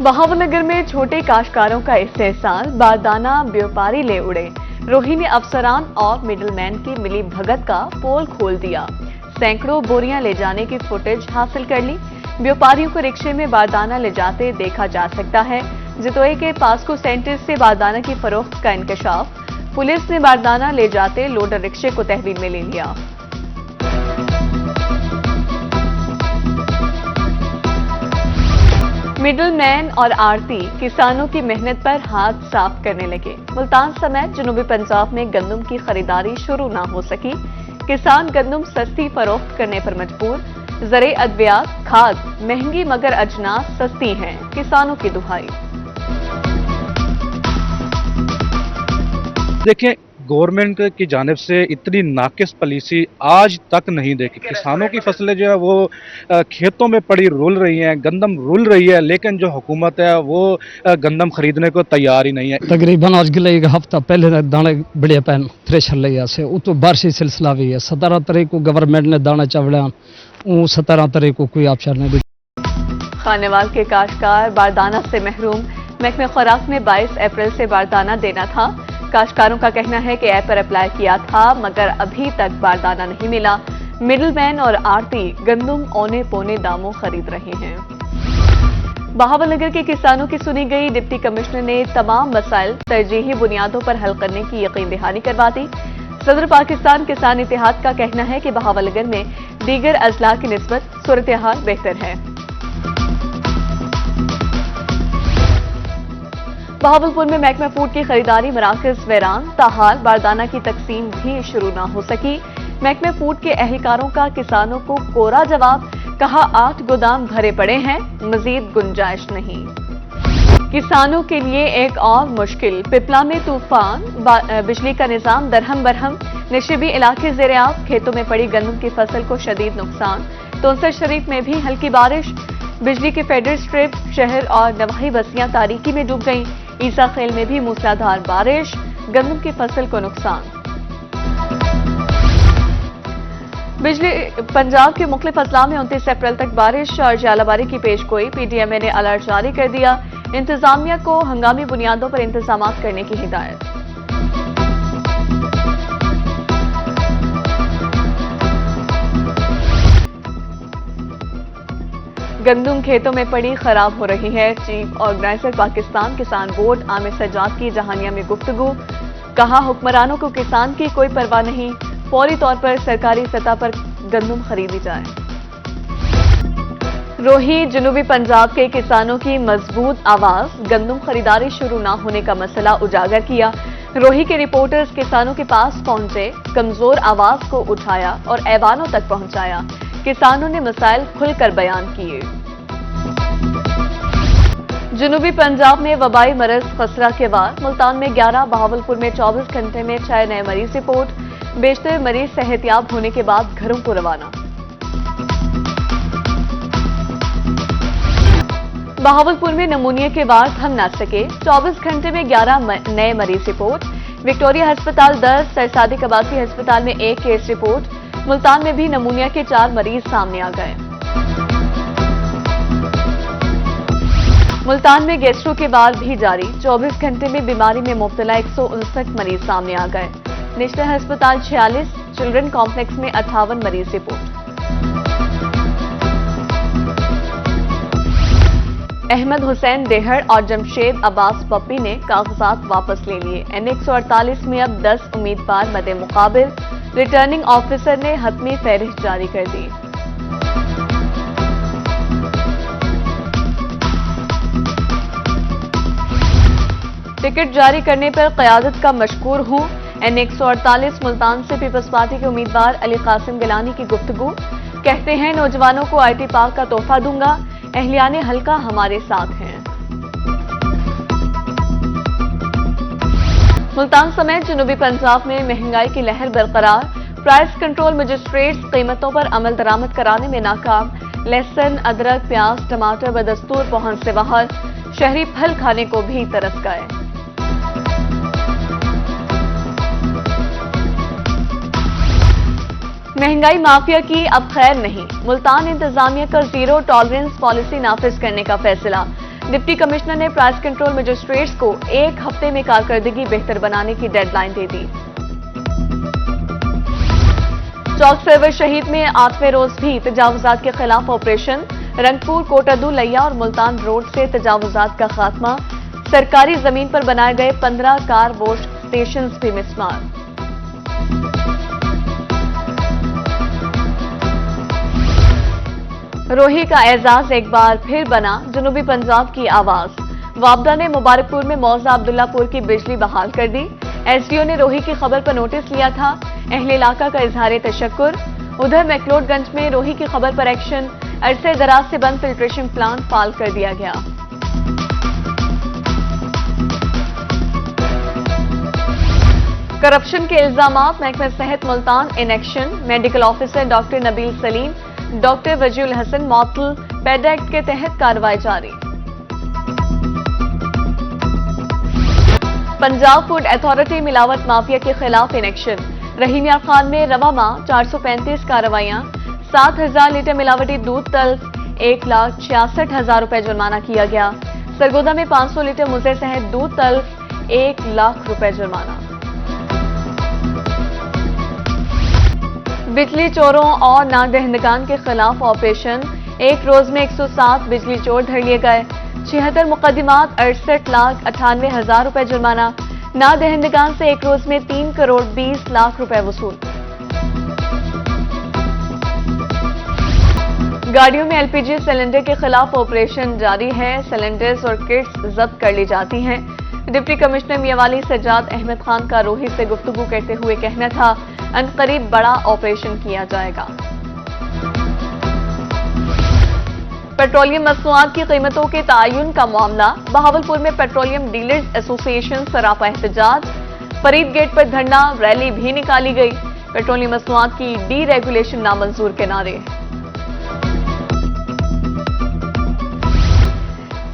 बहावलनगर में छोटे काश्तकारों का इस्तेहसाल बारदाना व्यापारी ले उड़े। रोही ने अफसरान और मिडलमैन की मिली भगत का पोल खोल दिया। सैकड़ों बोरियां ले जाने की फुटेज हासिल कर ली। व्यापारियों को रिक्शे में बारदाना ले जाते देखा जा सकता है। जितोई के पास्को सेंटर से बारदाना की फरोख्त का इंकशाफ। पुलिस ने बारदाना ले जाते लोडर रिक्शे को तहवील में ले लिया। मिडलमैन और आड़ती किसानों की मेहनत पर हाथ साफ करने लगे। मुल्तान समेत जनूबी पंजाब में गंदम की खरीदारी शुरू न हो सकी। किसान गंदम सस्ती फरोख्त करने पर मजबूर। ज़रे अद्वियात खाद महंगी मगर अजनास सस्ती हैं, किसानों की दुहाई। देखिए, गवर्नमेंट की जानिब से इतनी नाकिस पॉलिसी आज तक नहीं देखी। किसानों की फसलें जो है वो खेतों में पड़ी रुल रही हैं, गंदम रुल रही है, लेकिन जो हुकूमत है वो गंदम खरीदने को तैयार ही नहीं है। तकरीबन आज गिले एक हफ्ता पहले दाने बड़े पैन थ्रेशर लिया से वो तो बारिशी सिलसिला भी है। 17 तारीख को गवर्नमेंट ने दाना चावड़ा 17 तारीख को कोई ऑप्शन नहीं दी। खानेवाल के काश्तकार बारदाना से महरूम। महकमे खुराक ने 22 अप्रैल से बारदाना देना था। काश्तकारों का कहना है कि ऐप पर अप्लाई किया था मगर अभी तक बारदाना नहीं मिला। मिडलमैन और आड़ती गंदम औने पौने दामों खरीद रहे हैं। बहावलनगर के किसानों की सुनी गई। डिप्टी कमिश्नर ने तमाम मसाइल तरजीही बुनियादों पर हल करने की यकीन दहानी करवा दी। सदर पाकिस्तान किसान इत्तेहाद का कहना है कि बहावलनगर में दीगर अजला की निस्बत सूरत हाल बेहतर है। बहावलपुर में महकमा फूड की खरीदारी मराकज वैरान। ताहाल बारदाना की तकसीम भी शुरू न हो सकी। महकमा फूड के एहलकारों का किसानों को कोरा जवाब। कहा 8 गोदाम भरे पड़े हैं, मजीद गुंजाइश नहीं। किसानों के लिए एक और मुश्किल। पिपला में तूफान, बिजली का निजाम दरहम बरहम। नशीबी इलाके ज़ेरे-आब। खेतों में पड़ी गंदम की फसल को शदीद नुकसान। तोंसर शरीफ में भी हल्की बारिश। बिजली के फेडर स्ट्रिप शहर और नवाही बस्तियां तारीकी में डूब गईं। ईसा खेल में भी मूसलाधार बारिश। गंदम की फसल को नुकसान। बिजली पंजाब के मुख्तलिफ अजला में 29 अप्रैल तक बारिश और जालाबारी की पेशगोई। पीडीएमए ने अलर्ट जारी कर दिया। इंतजामिया को हंगामी बुनियादों पर इंतजाम करने की हिदायत। गंदम खेतों में पड़ी खराब हो रही है। चीफ ऑर्गेनाइजर पाकिस्तान किसान बोर्ड आमिर सज्जाद की जहानिया में गुफ्तगू। कहा हुक्मरानों को किसान की कोई परवाह नहीं। फौरी तौर पर सरकारी सतह पर गंदम खरीदी जाए। रोही जनूबी पंजाब के किसानों की मजबूत आवाज। गंदम खरीदारी शुरू न होने का मसला उजागर किया। रोही के रिपोर्टर्स किसानों के पास पहुंचे, कमजोर आवाज को उठाया और ऐवानों तक पहुंचाया। किसानों ने मसाइल खुलकर बयान किए। जनूबी पंजाब में वबाई मरज खसरा के वार। मुल्तान में 11, बहावलपुर में 24 घंटे में 6 नए मरीज रिपोर्ट। बेशतर मरीज सेहतियाब होने के बाद घरों को रवाना। बहावलपुर में नमूनिया के वार थम न सके। 24 घंटे में 11 नए मरीज रिपोर्ट। विक्टोरिया अस्पताल 10, सरसादिक आबासी अस्पताल में 1 केस रिपोर्ट। मुल्तान में भी नमूनिया के 4 मरीज सामने आ गए। मुल्तान में गैस्ट्रो के वार भी जारी। 24 घंटे में बीमारी में मुब्तला 159 मरीज सामने आ गए। नेशनल अस्पताल 46, चिल्ड्रन कॉम्प्लेक्स में 58 मरीज रिपोर्ट। अहमद हुसैन देहड़ और जमशेद अब्बास पप्पी ने कागजात वापस ले लिए। N148 में अब 10 उम्मीदवार मदे मुकाबिल। रिटर्निंग ऑफिसर ने हतमी फहरिस्त जारी कर दी। टिकट जारी करने पर क़यादत का मशकूर हूं। N148 मुल्तान से पीपल्स पार्टी के उम्मीदवार अली कासिम गिलानी की गुफ्तगू। कहते हैं नौजवानों को IT पार्क का तोहफा दूंगा। अहलियाने हल्का हमारे साथ हैं। मुल्तान समेत जनूबी पंजाब में महंगाई की लहर बरकरार। प्राइस कंट्रोल मजिस्ट्रेट्स कीमतों पर अमल दरामद कराने में नाकाम। लहसुन, अदरक, प्याज, टमाटर बदस्तूर पहुंच से बाहर। शहरी फल खाने को भी तरस गए। महंगाई माफिया की अब खैर नहीं। मुल्तान इंतजामिया का जीरो टॉलरेंस पॉलिसी नाफिज करने का फैसला। डिप्टी कमिश्नर ने प्राइस कंट्रोल मजिस्ट्रेट्स को 1 हफ्ते में कारकर्दगी बेहतर बनाने की डेडलाइन दे दी। चौक सर्वर शहीद में 8वें रोज भी तजावुजात के खिलाफ ऑपरेशन। रंगपुर, कोटद्दू, लैया और मुल्तान रोड से तजावुजात का खात्मा। सरकारी जमीन पर बनाए गए 15 कार वॉश स्टेशन भी मिसमार। रोही का एजाज एक बार फिर बना जनूबी पंजाब की आवाज। वापडा ने मुबारकपुर में मौजा अब्दुल्लापुर की बिजली बहाल कर दी। एसडीओ ने रोही की खबर पर नोटिस लिया था। अहले इलाका का इजहार तशक्कुर। उधर मैक्लोडगंज में रोही की खबर पर एक्शन। अरसे दराज से बंद फिल्ट्रेशन प्लांट फाल कर दिया गया। करप्शन के इल्जामात, महकमा सेहत Multan in action. Medical officer doctor Nabeel Saleem, doctor Wajiul Hasan मअतल। पेड एक्ट के तहत कार्रवाई जारी। पंजाब फूड अथॉरिटी मिलावट माफिया के खिलाफ इन एक्शन। रहीम यार खान में रवा माह 435 कार्रवाइयां। 7,000 लीटर मिलावटी दूध तल्फ। 1,66,000 रुपए जुर्माना किया गया। सरगोदा में 500 लीटर मुज़े शहद दूध तल्फ। 1 लाख रुपए जुर्माना। बिजली चोरों और नादहिंदगान के खिलाफ ऑपरेशन। एक रोज में 107 बिजली चोर धर लिए गए। 76 मुकदमात, 68,98,000 रुपए जुर्माना। नादहिंदगान से एक रोज में 3 करोड़ 20 लाख रुपए वसूल। गाड़ियों में एलपीजी सिलेंडर के खिलाफ ऑपरेशन जारी है। सिलेंडर्स और किट्स जब्त कर ली जाती हैं। डिप्टी कमिश्नर मियांवाली सज्जाद अहमद खान का रोही से गुफ्तगू करते हुए कहना था, अनकरीब बड़ा ऑपरेशन किया जाएगा। पेट्रोलियम मसनूआत की कीमतों के तयन का मामला। बहावलपुर में पेट्रोलियम डीलर्स एसोसिएशन सरापा एहतजाज। फरीद गेट पर धरना रैली भी निकाली गई। पेट्रोलियम मसनूआत की डी रेगुलेशन नामंजूर के नारे।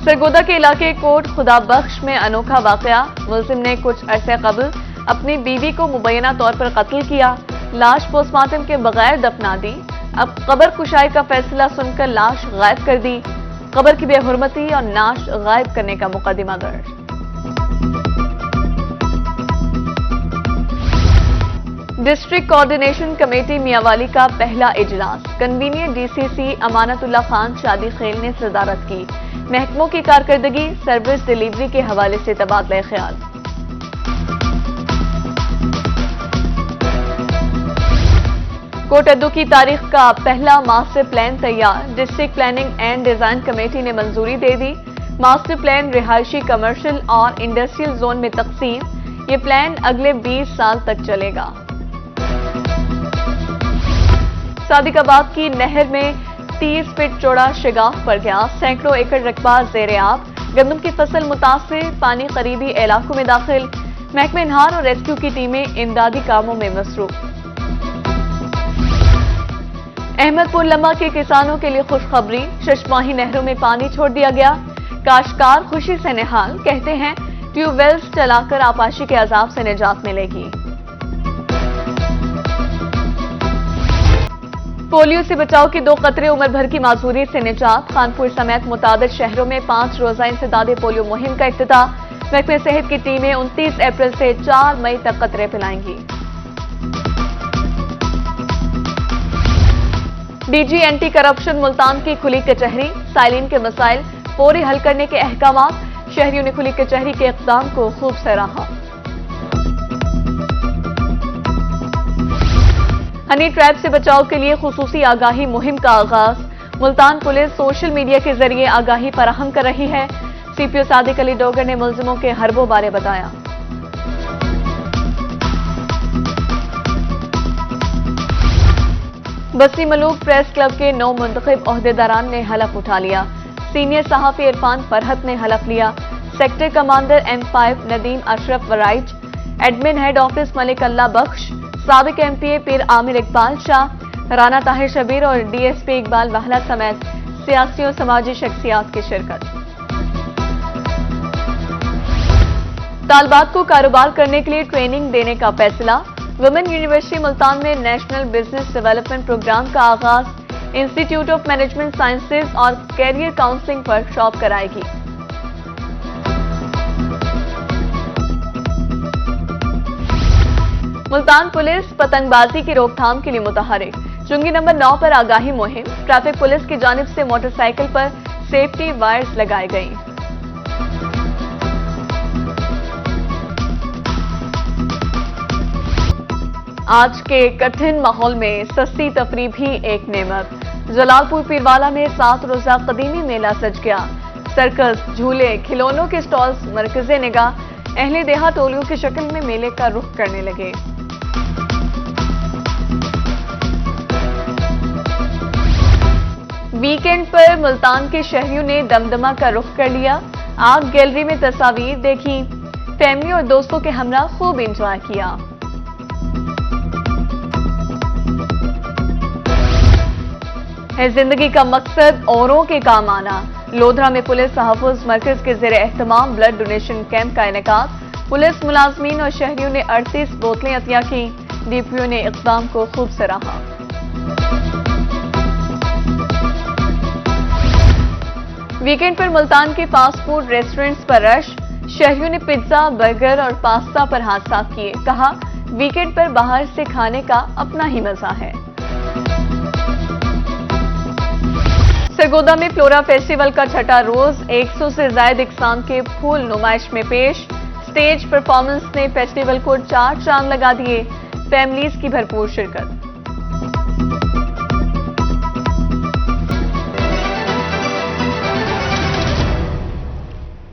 सरगोदा के इलाके कोट खुदाबख्श में अनोखा वाकया। मुलजिम ने कुछ अरसे कबल अपनी बीवी को मुबैना तौर पर कत्ल किया। लाश पोस्टमार्टम के बगैर दफना दी। अब कब्र कुशाई का फैसला सुनकर लाश गायब कर दी। कब्र की बेहुरमती और नाश गायब करने का मुकदमा दर्ज। डिस्ट्रिक्ट कोऑर्डिनेशन कमेटी मियांवाली का पहला इजलास। कन्वीनियर डीसीसी अमानतुल्लाह खान शादी खेल ने सदारत की। महकमों की कारकर्दगी, सर्विस डिलीवरी के हवाले से तबादला ख्याल। कोटद्दू की तारीख का पहला मास्टर प्लान तैयार। District planning and design committee ने मंजूरी दे दी। मास्टर प्लान रिहायशी, कमर्शियल और इंडस्ट्रियल जोन में तकसीम। ये प्लान अगले 20 साल तक चलेगा। सादिकाबाद की नहर में 30 फीट चौड़ा शिगाफ पड़ गया। सैकड़ों एकड़ रकबा ज़ेरे आब। गंदम की फसल मुतासिर, पानी करीबी इलाकों में दाखिल। महकमा इन्हार और रेस्क्यू की टीमें इमदादी कामों में मसरूफ। अहमदपुर लम्बा के किसानों के लिए खुशखबरी। शशमाही नहरों में पानी छोड़ दिया गया। काश्तकार खुशी से निहाल, कहते हैं ट्यूबवेल्स चलाकर आपाशी के अजाब से निजात मिलेगी। पोलियो से बचाव की 2 कतरे उम्र भर की माजूरी से निजात। कानपुर समेत मुतादिद शहरों में 5 रोजा इंसदादे पोलियो मुहिम का इफ्तिताह। महकमे सेहत की टीमें 29 अप्रैल से 4 मई तक कतरे पिलाएंगी। डीजी एंटी करप्शन मुल्तान की खुली कचहरी। साइलिन के मसाइल फौरी हल करने के अहकामात। शहरियों ने खुली कचहरी के इक़दाम को खूब सराहा। हनी ट्रैप से बचाव के लिए खुसूसी आगाही मुहिम का आगाज। मुल्तान पुलिस सोशल मीडिया के जरिए आगाही फराहम कर रही है। सीपीओ सादिक अली डोगर ने मुलजिमों के हरबों बारे बताया। बस्ती मलूक प्रेस क्लब के 9 मुंतखब ओहदेदारान ने हलफ उठा लिया। सीनियर सहाफी इरफान फरहत ने हलफ लिया। Sector commander M5 Nadeem Ashraf Warraich, admin head office Malik Allah Bakhsh, साबिक MPA पीर आमिर इकबाल शाह, राना ताहिर शबीर और DSP इकबाल वाहला समेत सियासी और समाजी शख्सियात की शिरकत। तालबात को कारोबार करने के लिए ट्रेनिंग देने का फैसला। वुमेन यूनिवर्सिटी मुल्तान में नेशनल बिजनेस डेवलपमेंट प्रोग्राम का आगाज। इंस्टीट्यूट ऑफ मैनेजमेंट साइंसेज और कैरियर काउंसलिंग वर्कशॉप कराएगी। मुल्तान पुलिस पतंगबाजी की रोकथाम के लिए मुतहरिक। चुंगी नंबर 9 पर आगाही मुहिम। ट्रैफिक पुलिस की जानिब से मोटरसाइकिल पर सेफ्टी वायर्स लगाई गई। आज के कठिन माहौल में सस्ती तफरी भी एक नेमत। जलालपुर पीरवाला में 7 रोजा कदीमी मेला सज गया। सर्कस, झूले, खिलौनों के स्टॉल्स मरकज़े निगाह अहले देहा टोलियों की शक्ल में मेले का रुख करने लगे। वीकेंड पर मुल्तान के शहरियों ने दमदमा का रुख कर लिया। आर्ट गैलरी में तस्वीर देखी, फैमिली और दोस्तों के हमरा खूब एंजॉय किया। है जिंदगी का मकसद औरों के काम आना। लोधरा में पुलिस तहफ़्फ़ुज़ मरकज के ज़ेरे एहतमाम ब्लड डोनेशन कैंप का इनेकाद। पुलिस मुलाजमीन और शहरियों ने 38 बोतलें अतिया की। डीपीओ ने इक़दाम को खूब सराहा। वीकेंड पर मुल्तान के फास्ट फूड रेस्टोरेंट्स पर रश। शहरियों ने पिज्जा, बर्गर और पास्ता पर हाथ साफ किए। कहा, वीकेंड पर बाहर से खाने का अपना ही मजा है। सरगोदा में फ्लोरा फेस्टिवल का छठा रोज 100 से ज्यादा इकसाम के फूल नुमाइश में पेश। स्टेज परफॉर्मेंस ने फेस्टिवल को 4 चांद लगा दिए। फैमिलीज की भरपूर शिरकत।